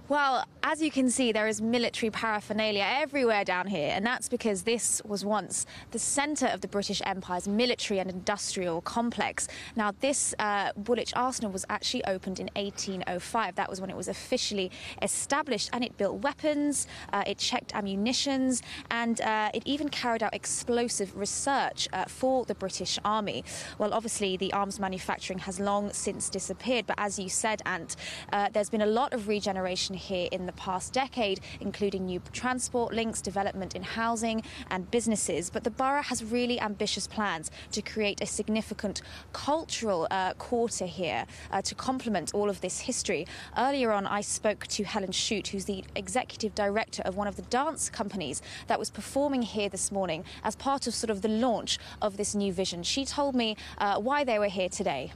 Well, as you can see, there is military paraphernalia everywhere down here, and that's because this was once the centre of the British Empire's military and industrial complex. Now, this Woolwich Arsenal was actually opened in 1805. That was when it was officially established, and it built weapons, it checked ammunitions, and it even carried out explosive research for the British Army. Well, obviously, the arms manufacturing has long since disappeared, but as you said, Ant, there's been a lot of regeneration here in the past decade, including new transport links, development in housing and businesses. But the borough has really ambitious plans to create a significant cultural quarter here to complement all of this history. Earlier on, I spoke to Helen Shute, who's the executive director of one of the dance companies that was performing here this morning as part of sort of the launch of this new vision. She told me why they were here today.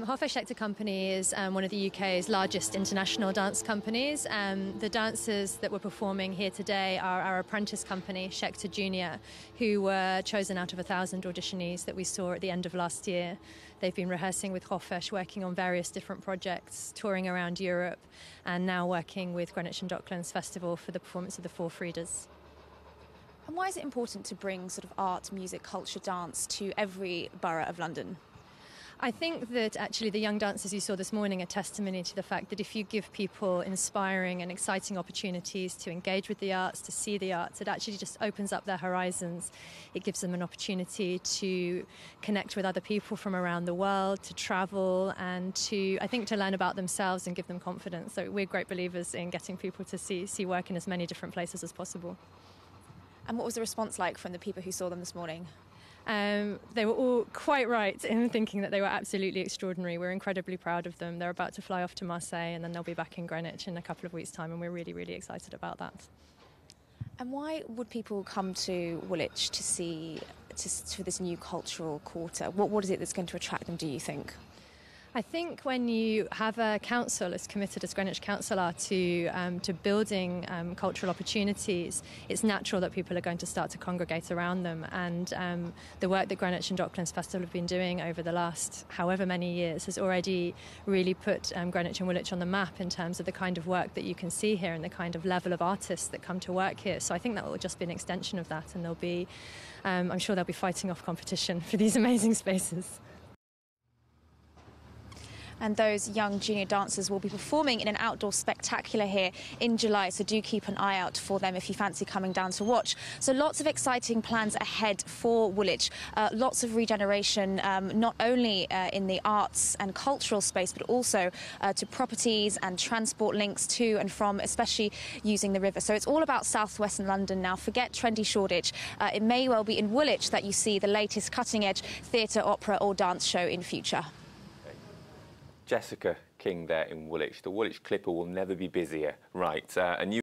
Hoffe Schecter Company is one of the UK's largest international dance companies. The dancers that we're performing here today are our apprentice company, Schecter Junior, who were chosen out of 1,000 auditionees that we saw at the end of last year. They've been rehearsing with Hoffe, working on various different projects, touring around Europe, and now working with Greenwich and Docklands Festival for the performance of the Four Friedas. And why is it important to bring sort of art, music, culture, dance to every borough of London? I think that actually the young dancers you saw this morning are testimony to the fact that if you give people inspiring and exciting opportunities to engage with the arts, to see the arts, it actually just opens up their horizons. It gives them an opportunity to connect with other people from around the world, to travel, and to learn about themselves and give them confidence. So we're great believers in getting people to see work in as many different places as possible. And what was the response like from the people who saw them this morning? They were all quite right in thinking that they were absolutely extraordinary. We're incredibly proud of them. They're about to fly off to Marseille and then they'll be back in Greenwich in a couple of weeks' time, and we're really, really excited about that. And why would people come to Woolwich for this new cultural quarter? What is it that's going to attract them, do you think? I think when you have a council as committed as Greenwich Council are to building cultural opportunities, it's natural that people are going to start to congregate around them. And the work that Greenwich and Docklands Festival have been doing over the last however many years has already really put Greenwich and Woolwich on the map in terms of the kind of work that you can see here and the kind of level of artists that come to work here. So I think that will just be an extension of that, and I'm sure they'll be fighting off competition for these amazing spaces. And those young junior dancers will be performing in an outdoor spectacular here in July, so do keep an eye out for them if you fancy coming down to watch. So lots of exciting plans ahead for Woolwich, lots of regeneration, not only in the arts and cultural space, but also to properties and transport links to and from, especially using the river. So it's all about southwestern London now. Forget trendy Shoreditch. It may well be in Woolwich that you see the latest cutting-edge theatre, opera or dance show in future. Jessica King there in Woolwich. The Woolwich Clipper will never be busier. Right, a new